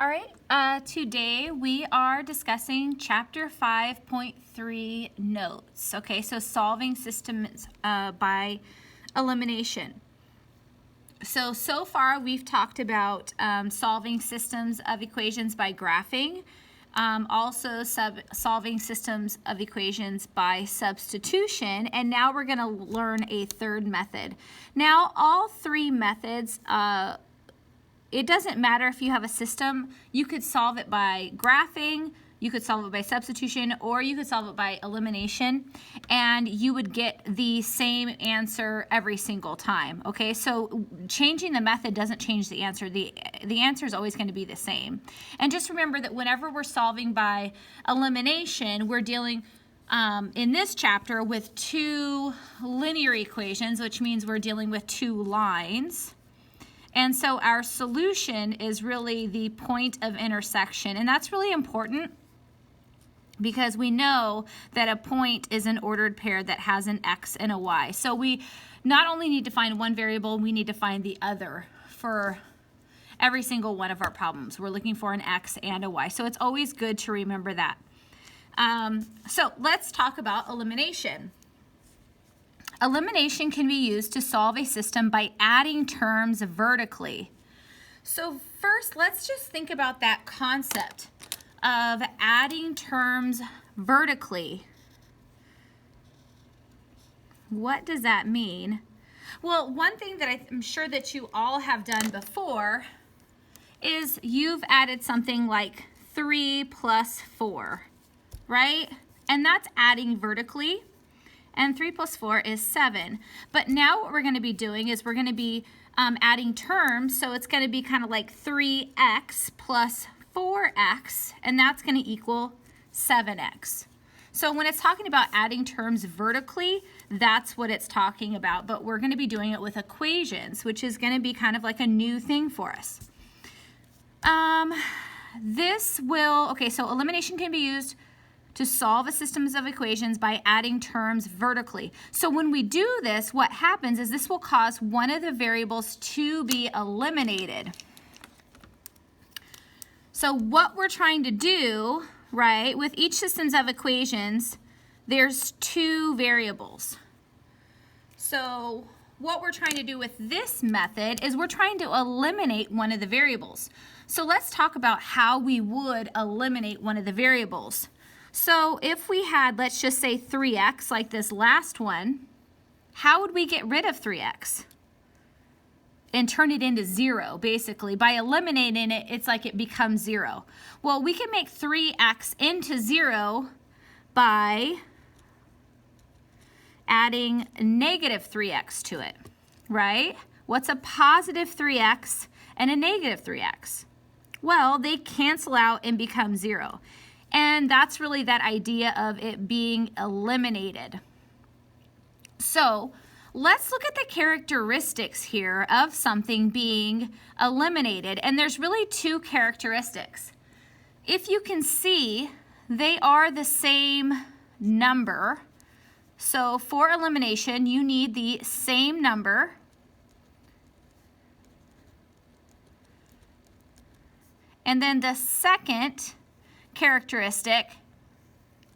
All right, today we are discussing Chapter 5.3 notes. Okay, so solving systems by elimination. So far we've talked about solving systems of equations by graphing, also solving systems of equations by substitution, and now we're going to learn a third method. Now all three methods, it doesn't matter if you have a system. You could solve it by graphing, you could solve it by substitution, or you could solve it by elimination, and you would get the same answer every single time. Okay, so changing the method doesn't change the answer. The answer is always going to be the same. And just remember that whenever we're solving by elimination, we're dealing in this chapter with two linear equations, which means we're dealing with two lines. And so our solution is really the point of intersection, and that's really important because we know that a point is an ordered pair that has an x and a y. So we not only need to find one variable, we need to find the other for every single one of our problems. We're looking for an x and a y, so it's always good to remember that. So let's talk about elimination. Elimination can be used to solve a system by adding terms vertically. So first, let's just think about that concept of adding terms vertically. What does that mean? Well, one thing that I'm sure that you all have done before is you've added something like 3 plus 4, right? And that's adding vertically. And 3 plus 4 is 7. But now what we're going to be doing is we're going to be adding terms, so it's going to be kind of like 3x plus 4x, and that's going to equal 7x. So when it's talking about adding terms vertically, that's what it's talking about, but we're going to be doing it with equations, which is going to be kind of like a new thing for us. So elimination can be used to solve a system of equations by adding terms vertically. So when we do this, what happens is this will cause one of the variables to be eliminated. So what we're trying to do, right, with each systems of equations, there's two variables. So what we're trying to do with this method is we're trying to eliminate one of the variables. So let's talk about how we would eliminate one of the variables. So if we had, let's just say 3x like this last one, how would we get rid of 3x? And turn it into 0, basically. By eliminating it, it's like it becomes 0. Well, we can make 3x into 0 by adding negative 3x to it, right? What's a positive 3x and a negative 3x? Well, they cancel out and become 0. And that's really that idea of it being eliminated. So let's look at the characteristics here of something being eliminated. And there's really two characteristics. If you can see, they are the same number. So for elimination, you need the same number. And then the second characteristic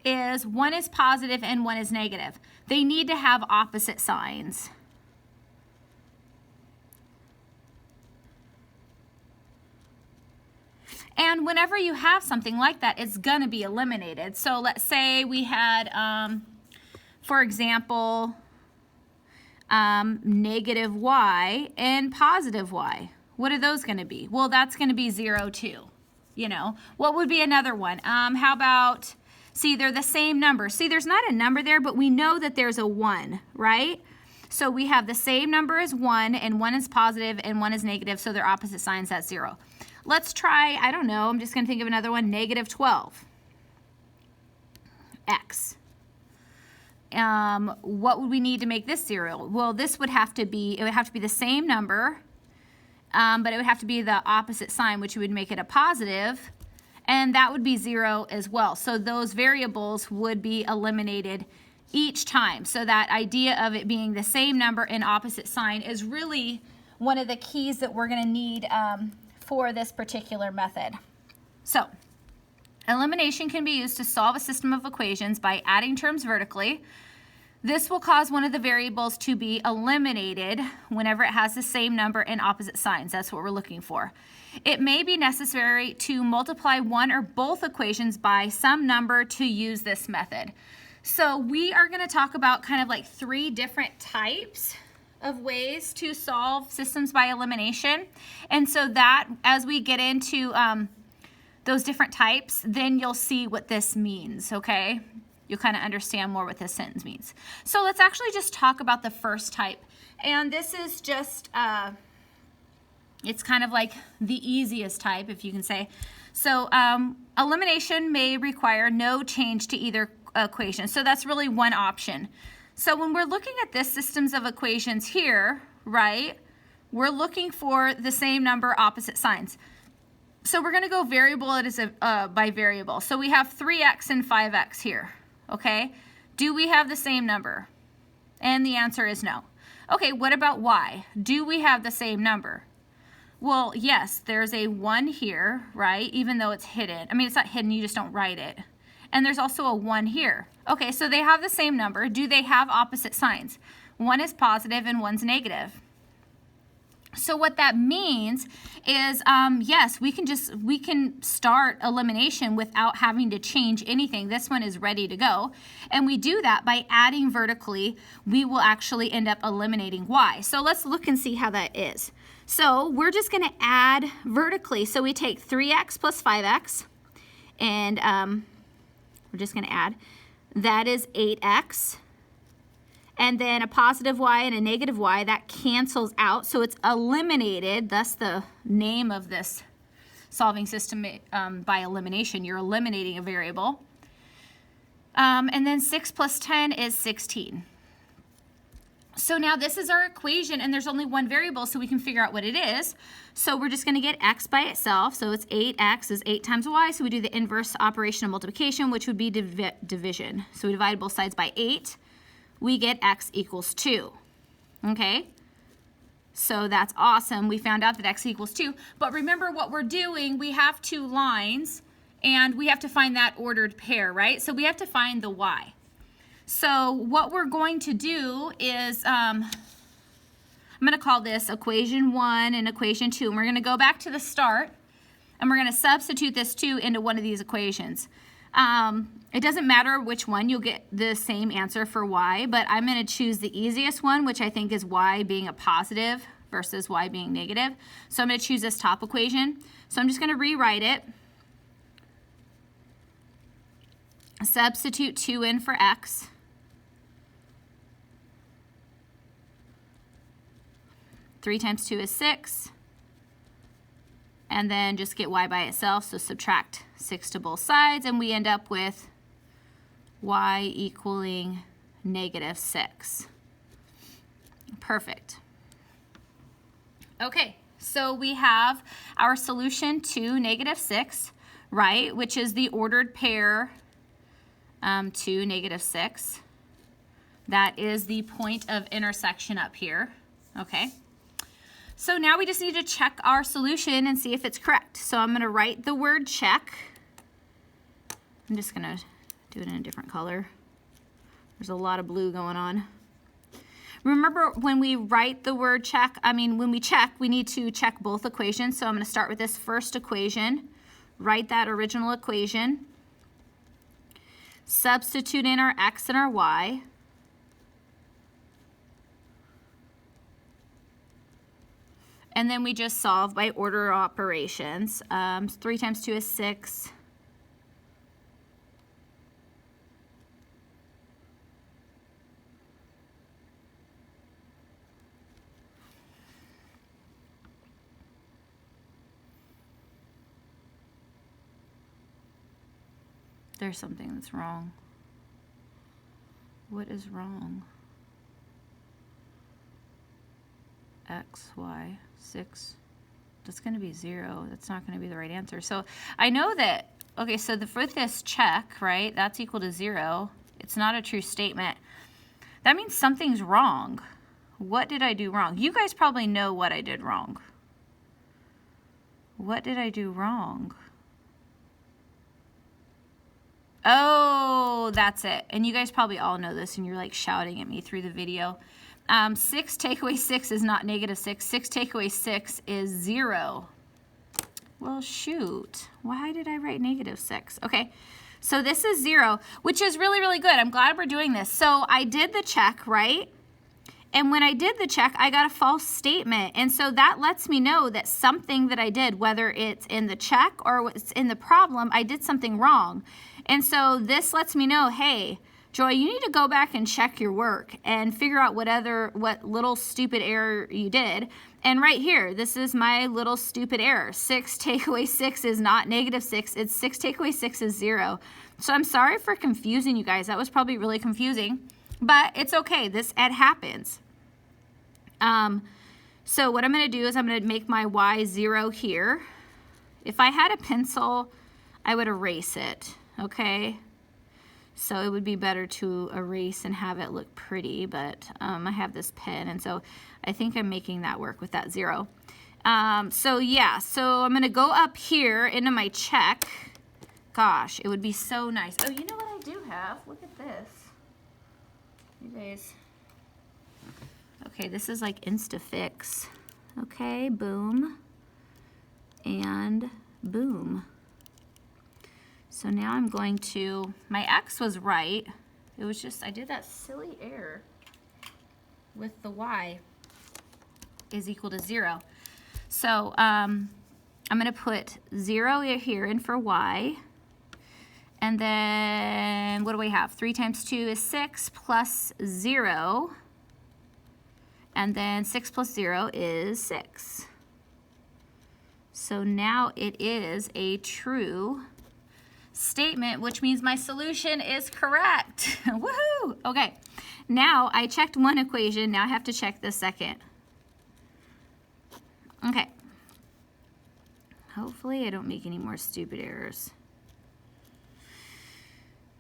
is one is positive and one is negative. They need to have opposite signs. And whenever you have something like that, it's going to be eliminated. So let's say we had, for example, negative y and positive y. What are those going to be? Well, that's going to be 0 too. You know, what would be another one? How about, see, they're the same number. See, there's not a number there, but we know that there's a 1, right? So we have the same number as 1, and 1 is positive and 1 is negative, so they're opposite signs, that's 0. Let's try, I don't know, I'm just going to think of another one, negative 12. X. What would we need to make this 0? Well, this would have to be, it would have to be the same number, but it would have to be the opposite sign, which would make it a positive, and that would be 0 as well. So those variables would be eliminated each time. So that idea of it being the same number and opposite sign is really one of the keys that we're going to need for this particular method. So, elimination can be used to solve a system of equations by adding terms vertically. This will cause one of the variables to be eliminated whenever it has the same number and opposite signs. That's what we're looking for. It may be necessary to multiply one or both equations by some number to use this method. So we are going to talk about kind of like 3 different types of ways to solve systems by elimination. And so that as we get into those different types, then you'll see what this means, okay? You'll kind of understand more what this sentence means. So let's actually just talk about the first type. And this is just, it's kind of like the easiest type, if you can say. So elimination may require no change to either equation. So that's really one option. So when we're looking at this systems of equations here, right, we're looking for the same number, opposite signs. So we're going to go variable by variable. So we have 3x and 5x here, okay? Do we have the same number? And the answer is no. Okay, what about y? Do we have the same number? Well, yes, there's a 1 here, right, even though it's hidden. I mean, it's not hidden, you just don't write it. And there's also a 1 here. Okay, so they have the same number. Do they have opposite signs? One is positive and one's negative. So what that means is, yes, we can start elimination without having to change anything. This one is ready to go. And we do that by adding vertically. We will actually end up eliminating y. So let's look and see how that is. So we're just going to add vertically. So we take 3x plus 5x, and we're just going to add. That is 8x. And then a positive y and a negative y, that cancels out. So it's eliminated. Thus the name of this solving system by elimination. You're eliminating a variable. And then 6 plus 10 is 16. So now this is our equation, and there's only one variable, so we can figure out what it is. So we're just going to get x by itself. So it's 8x is 8 times y. So we do the inverse operation of multiplication, which would be division. So we divide both sides by 8. We get x equals 2. Okay? So that's awesome. We found out that x equals 2. But remember what we're doing, we have 2 lines, and we have to find that ordered pair, right? So we have to find the y. So what we're going to do is, I'm going to call this equation 1 and equation 2. And we're going to go back to the start, and we're going to substitute this 2 into one of these equations. It doesn't matter which one, you'll get the same answer for y, but I'm going to choose the easiest one, which I think is y being a positive versus y being negative. So I'm going to choose this top equation. So I'm just going to rewrite it. Substitute 2 in for x. Three times 2 is 6. And then just get y by itself, so subtract 6 to both sides, and we end up with y equaling negative 6. Perfect. Okay, so we have our solution to negative 6, right, which is the ordered pair to negative 6. That is the point of intersection up here, okay? So now we just need to check our solution and see if it's correct. So I'm going to write the word check. I'm just going to do it in a different color. There's a lot of blue going on. Remember when we write the word check, when we check, we need to check both equations. So I'm going to start with this first equation, write that original equation, substitute in our x and our y. And then we just solve by order operations. 3 times 2 is 6. There's something that's wrong. What is wrong? X, y, 6. That's going to be 0. That's not going to be the right answer. So I know that, okay, so with this check, right, that's equal to 0. It's not a true statement. That means something's wrong. What did I do wrong? You guys probably know what I did wrong. What did I do wrong? Oh, that's it. And you guys probably all know this and you're like shouting at me through the video. 6 take away 6 is not negative 6. 6 take away 6 is 0. Well, shoot. Why did I write negative 6? Okay, so this is 0, which is really, really good. I'm glad we're doing this. So I did the check, right? And when I did the check, I got a false statement. And so that lets me know that something that I did, whether it's in the check or it's in the problem, I did something wrong. And so this lets me know, hey, Joy, you need to go back and check your work and figure out what little stupid error you did. And right here, this is my little stupid error. 6 take away 6 is not negative 6. It's 6 take away 6 is 0. So I'm sorry for confusing you guys. That was probably really confusing. But it's okay. It happens. So what I'm going to do is I'm going to make my y 0 here. If I had a pencil, I would erase it. Okay? So it would be better to erase and have it look pretty, but I have this pen, and so I think I'm making that work with that 0. So yeah, so I'm going to go up here into my check. Gosh, it would be so nice. Oh, you know what I do have? Look at this. You guys. Okay, this is like Instafix. Okay, boom. And boom. So now I'm going to, my x was right. It was just, I did that silly error with the y is equal to 0. So I'm going to put 0 here in for y. And then what do we have? 3 times 2 is 6 plus 0. And then 6 plus 0 is 6. So now it is a true statement, which means my solution is correct. Woohoo! Okay, now I checked one equation. Now I have to check the second. Okay. Hopefully I don't make any more stupid errors.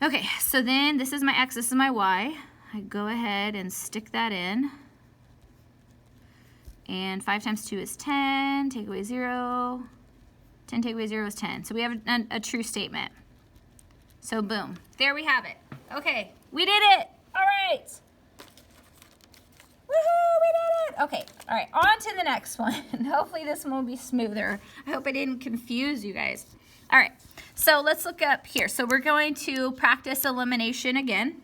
Okay, so then this is my x, this is my y. I go ahead and stick that in. And 5 times 2 is 10, take away 0. 10 take away 0 is 10. So we have a true statement. So boom, there we have it. Okay, we did it. All right. Woohoo, we did it. Okay, all right, on to the next one. Hopefully this one will be smoother. I hope I didn't confuse you guys. All right, so let's look up here. So we're going to practice elimination again.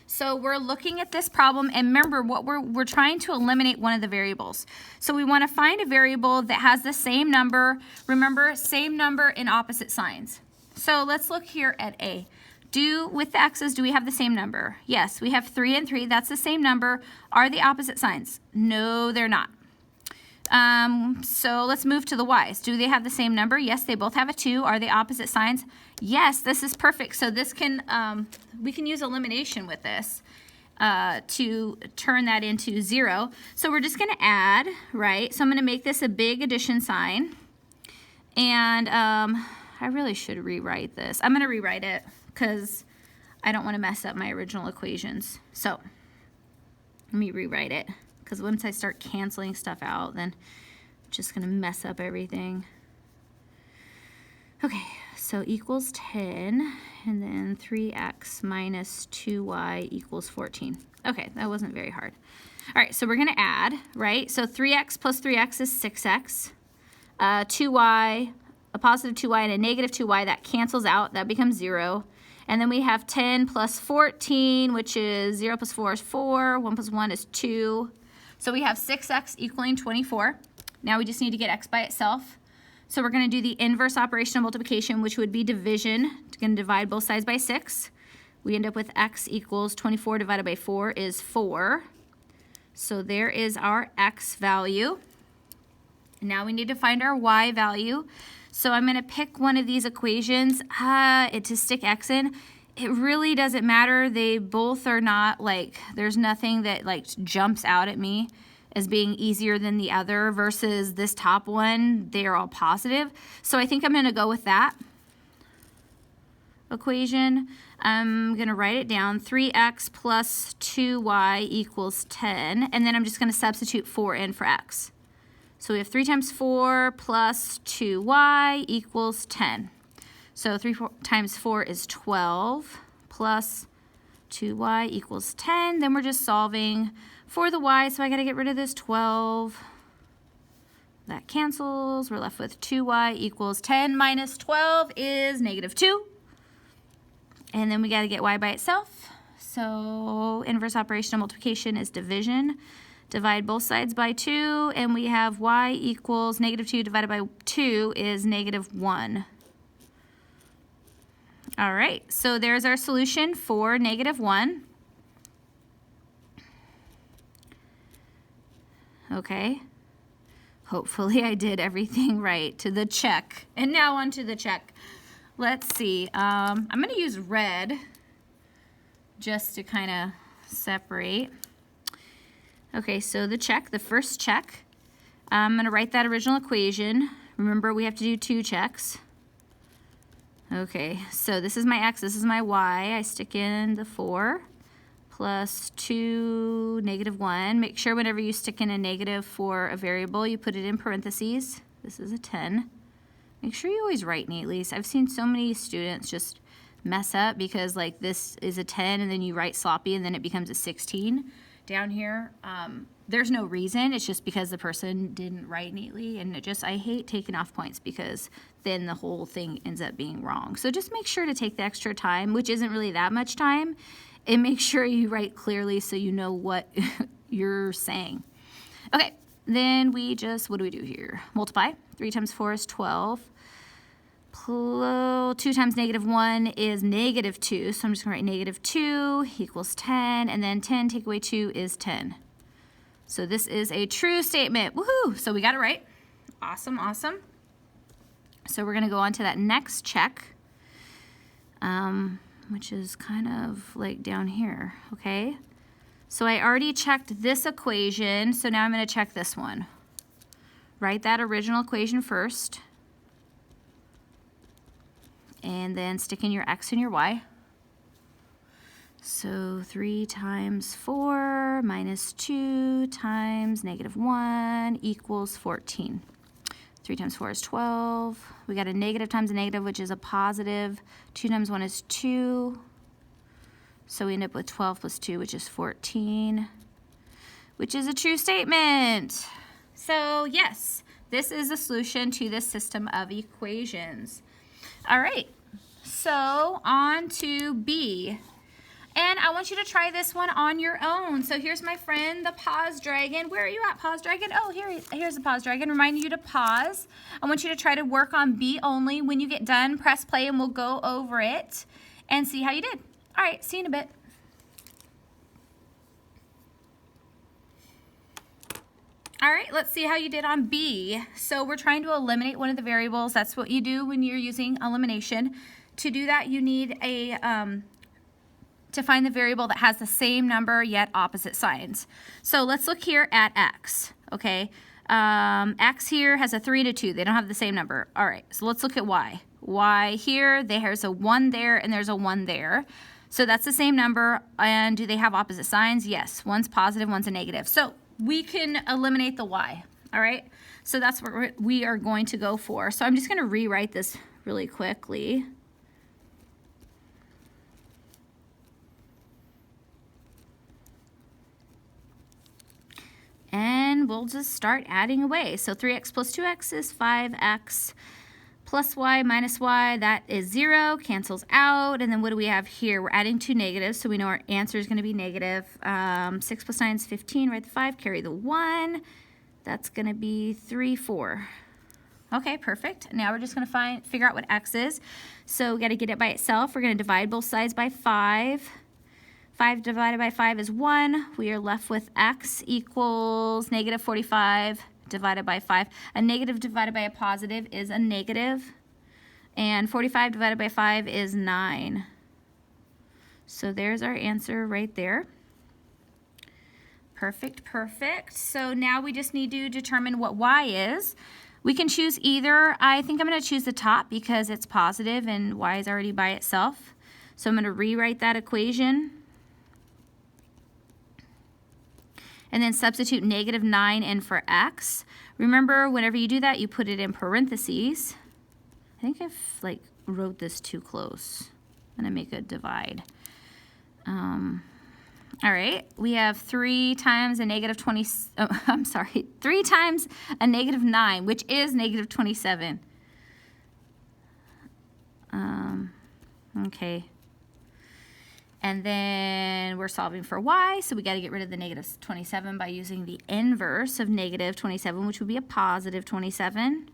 So we're looking at this problem, and remember what we're trying to eliminate one of the variables. So we want to find a variable that has the same number. Remember, same number in opposite signs. So let's look here at A. With the x's, do we have the same number? Yes, we have 3 and 3. That's the same number. Are they opposite signs? No, they're not. So let's move to the y's. Do they have the same number? Yes, they both have a 2. Are they opposite signs? Yes, this is perfect. So this can, we can use elimination with this to turn that into 0. So we're just going to add, right? So I'm going to make this a big addition sign. And I really should rewrite this. I'm going to rewrite it because I don't want to mess up my original equations. So let me rewrite it, because once I start canceling stuff out, then I'm just going to mess up everything. Okay, so equals 10, and then 3x minus 2y equals 14. Okay, that wasn't very hard. All right, so we're going to add, right? So 3x plus 3x is 6x. 2y, a positive 2y and a negative 2y, that cancels out. That becomes 0. And then we have 10 plus 14, which is 0 plus 4 is 4. 1 plus 1 is 2. So we have 6x equaling 24. Now we just need to get x by itself. So we're going to do the inverse operation of multiplication, which would be division. It's going to divide both sides by 6. We end up with x equals 24 divided by 4 is 4. So there is our x value. Now we need to find our y value. So I'm going to pick one of these equations to stick x in. It really doesn't matter. They both are not like, there's nothing that like jumps out at me as being easier than the other versus this top one. They are all positive. So I think I'm going to go with that equation. I'm going to write it down. 3x plus 2y equals 10. And then I'm just going to substitute 4 in for x. So we have 3 times 4 plus 2y equals 10. So 3 times 4 is 12 plus 2y equals 10. Then we're just solving for the y, so I got to get rid of this 12. That cancels. We're left with 2y equals 10 minus 12 is negative 2. And then we got to get y by itself. So inverse operation of multiplication is division. Divide both sides by 2, and we have y equals negative 2 divided by 2 is negative 1. All right, so there's our solution for negative 1. Okay, hopefully I did everything right to the check. And now on to the check. Let's see, I'm going to use red just to kind of separate. Okay, so the check, the first check, I'm going to write that original equation. Remember, we have to do 2 checks. Okay, so this is my x, this is my y. I stick in the 4 plus 2, negative 1. Make sure whenever you stick in a negative for a variable, you put it in parentheses. This is a 10. Make sure you always write neatly. So I've seen so many students just mess up because like this is a 10 and then you write sloppy and then it becomes a 16. Down here, there's no reason. It's just because the person didn't write neatly, and I hate taking off points because then the whole thing ends up being wrong. So just make sure to take the extra time, which isn't really that much time, and make sure you write clearly so you know what you're saying. Okay, then we just, what do we do here? Multiply. 3 times 4 is 12. 2 times negative 1 is negative 2, so I'm just going to write negative 2 equals 10, and then 10 take away 2 is 10. So this is a true statement. Woohoo! So we got it right. Awesome, awesome. So we're going to go on to that next check, which is kind of like down here, okay? So I already checked this equation, so now I'm going to check this one. Write that original equation first. And then stick in your x and your y. So 3 times 4 minus 2 times negative 1 equals 14. 3 times 4 is 12. We got a negative times a negative, which is a positive. 2 times 1 is 2. So we end up with 12 plus 2, which is 14, which is a true statement. So yes, this is a solution to this system of equations. All right, so on to B. And I want you to try this one on your own. So here's my friend, the pause dragon. Where are you at, pause dragon? Oh, here's the pause dragon. Reminding you to pause. I want you to try to work on B only. When you get done, press play and we'll go over it and see how you did. All right, see you in a bit. All right, let's see how you did on B. So we're trying to eliminate one of the variables. That's what you do when you're using elimination. To do that, you need to find the variable that has the same number yet opposite signs. So let's look here at x, okay? X here has a 3 and a 2. They don't have the same number. All right, so let's look at y. Y here, there's a 1 there and there's a 1 there. So that's the same number, and do they have opposite signs? Yes, one's positive, one's a negative. So we can eliminate the y, all right? So that's what we are going to go for. So I'm just gonna rewrite this really quickly. And we'll just start adding away. So 3x plus 2x is 5x plus y minus y, that is 0, cancels out. And then what do we have here? We're adding 2 negatives, so we know our answer is going to be negative. 6 plus 9 is 15, write the 5, carry the 1. That's going to be 3, 4. Okay, perfect. Now we're just going to figure out what x is. So we got to get it by itself. We're going to divide both sides by 5. 5 divided by 5 is 1. We are left with x equals negative 45 divided by 5. A negative divided by a positive is a negative. And 45 divided by 5 is 9. So there's our answer right there. Perfect, perfect. So now we just need to determine what y is. We can choose either. I think I'm going to choose the top because it's positive and y is already by itself. So I'm going to rewrite that equation. And then substitute negative 9 in for x. Remember, whenever you do that, you put it in parentheses. I think I've like wrote this too close. I'm gonna make a divide. All right, we have 3 times a negative 20, oh, I'm sorry, 3 times a negative 9, which is negative 27. Okay. And then we're solving for y, so we got to get rid of the negative 27 by using the inverse of negative 27, which would be a positive 27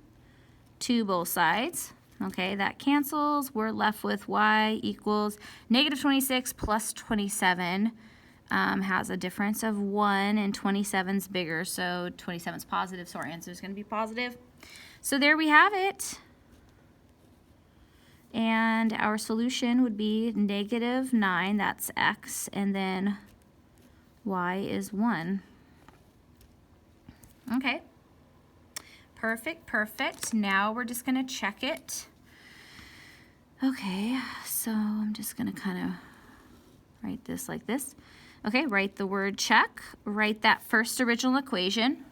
to both sides. Okay, that cancels. We're left with y equals negative 26 plus 27 has a difference of 1, and 27's bigger, so 27's positive, so our answer is going to be positive. So there we have it. And our solution would be negative 9, that's x, and then y is 1. Okay. Perfect, perfect. Now we're just going to check it. Okay, so I'm just going to kind of write this like this. Okay, write the word check. Write that first original equation.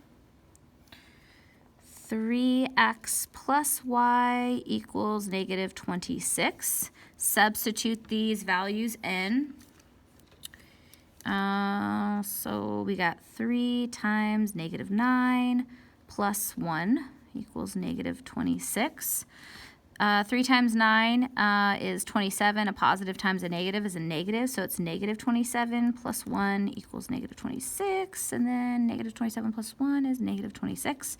3x plus y equals negative 26. Substitute these values in. So we got 3 times negative 9 plus 1 equals negative 26. 3 times 9 is 27. A positive times a negative is a negative, so it's negative 27 plus 1 equals negative 26, and then negative 27 plus 1 is negative 26.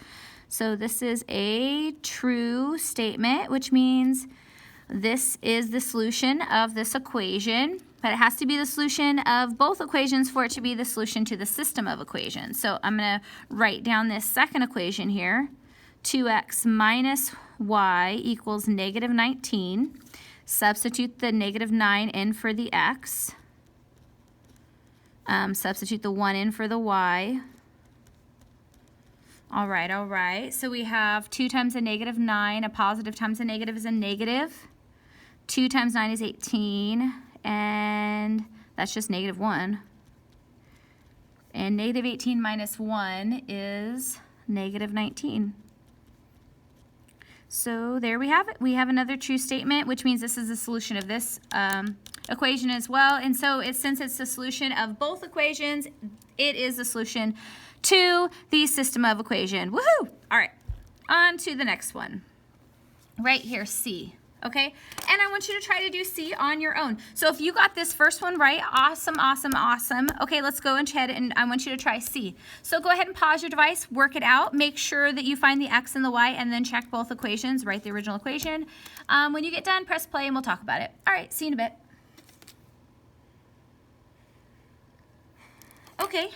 So this is a true statement, which means this is the solution of this equation, but it has to be the solution of both equations for it to be the solution to the system of equations. So I'm going to write down this second equation here. 2x minus y equals negative 19. Substitute the negative 9 in for the x. Substitute the 1 in for the y. All right. So we have 2 times a negative 9. A positive times a negative is a negative. 2 times 9 is 18. And that's just negative 1. And negative 18 minus 1 is negative 19. So there we have it. We have another true statement, which means this is the solution of this equation as well. And so since it's the solution of both equations, it is the solution to the system of equation. Woohoo! All right, on to the next one. Right here, C. Okay, and I want you to try to do C on your own. So if you got this first one right, awesome, awesome, awesome. Okay, let's go ahead and I want you to try C. So go ahead and pause your device, work it out, make sure that you find the x and the y, and then check both equations, write the original equation. When you get done, press play and we'll talk about it. All right, see you in a bit. Okay,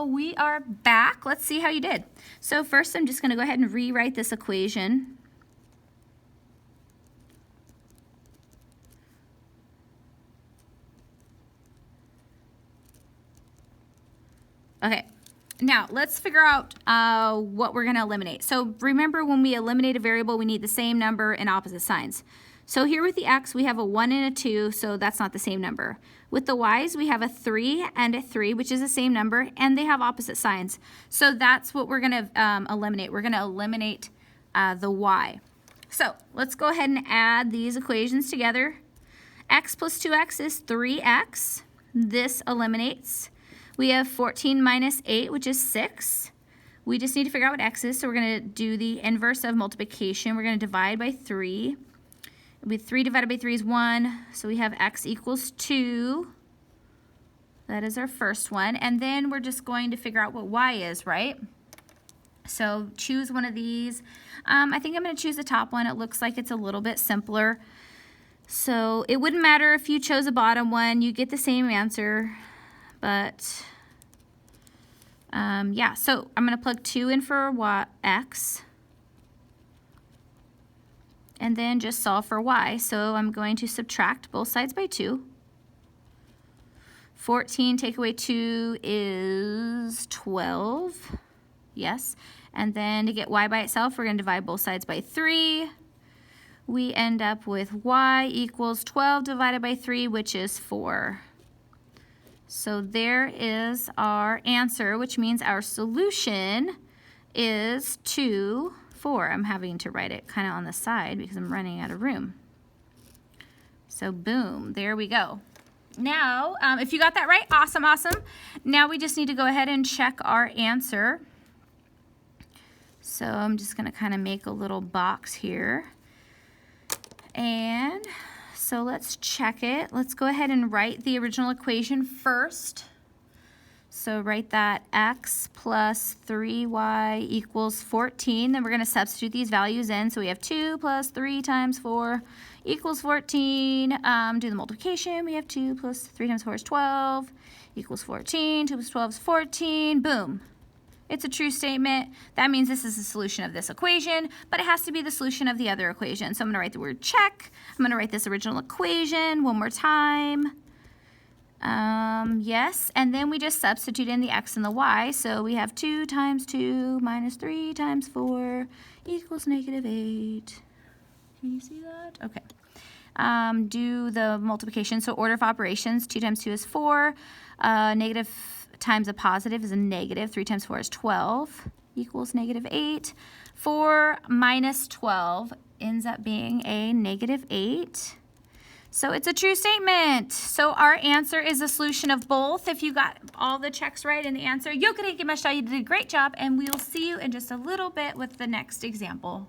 we are back. Let's see how you did. So first I'm just gonna go ahead and rewrite this equation. Okay, now let's figure out what we're going to eliminate. So remember, when we eliminate a variable, we need the same number and opposite signs. So here with the x, we have a 1 and a 2, so that's not the same number. With the y's, we have a 3 and a 3, which is the same number, and they have opposite signs. So that's what we're going to eliminate. We're going to eliminate the y. So let's go ahead and add these equations together. X plus 2x is 3x. This eliminates. We have 14 minus 8, which is 6. We just need to figure out what x is, so we're going to do the inverse of multiplication. We're going to divide by 3. It'll be 3 divided by 3 is 1, so we have x equals 2. That is our first one. And then we're just going to figure out what y is, right? So choose one of these. I think I'm going to choose the top one. It looks like it's a little bit simpler. So it wouldn't matter if you chose a bottom one. You get the same answer. But, yeah, so I'm going to plug 2 in for x, and then just solve for y. So I'm going to subtract both sides by 2. 14 take away 2 is 12, yes. And then to get y by itself, we're going to divide both sides by 3. We end up with y equals 12 divided by 3, which is 4. So there is our answer, which means our solution is 2 4. I'm having to write it kind of on the side because I'm running out of room. So boom, there we go. Now, if you got that right, awesome, awesome. Now we just need to go ahead and check our answer. So I'm just going to kind of make a little box here. And so let's check it. Let's go ahead and write the original equation first. So write that x plus 3y equals 14. Then we're going to substitute these values in. So we have 2 plus 3 times 4 equals 14. Do the multiplication. We have 2 plus 3 times 4 is 12 equals 14. 2 plus 12 is 14. Boom. It's a true statement. That means this is the solution of this equation, but it has to be the solution of the other equation. So I'm going to write the word check. I'm going to write this original equation one more time. Yes, and then we just substitute in the x and the y. So we have 2 times 2 minus 3 times 4 equals negative 8. Can you see that? Okay. Do the multiplication. So order of operations, 2 times 2 is 4. Negative times a positive is a negative. 3 times 4 is 12 equals negative 8. 4 minus 12 ends up being a negative 8. So it's a true statement. So our answer is a solution of both. If you got all the checks right in the answer, you did a great job, and we will see you in just a little bit with the next example.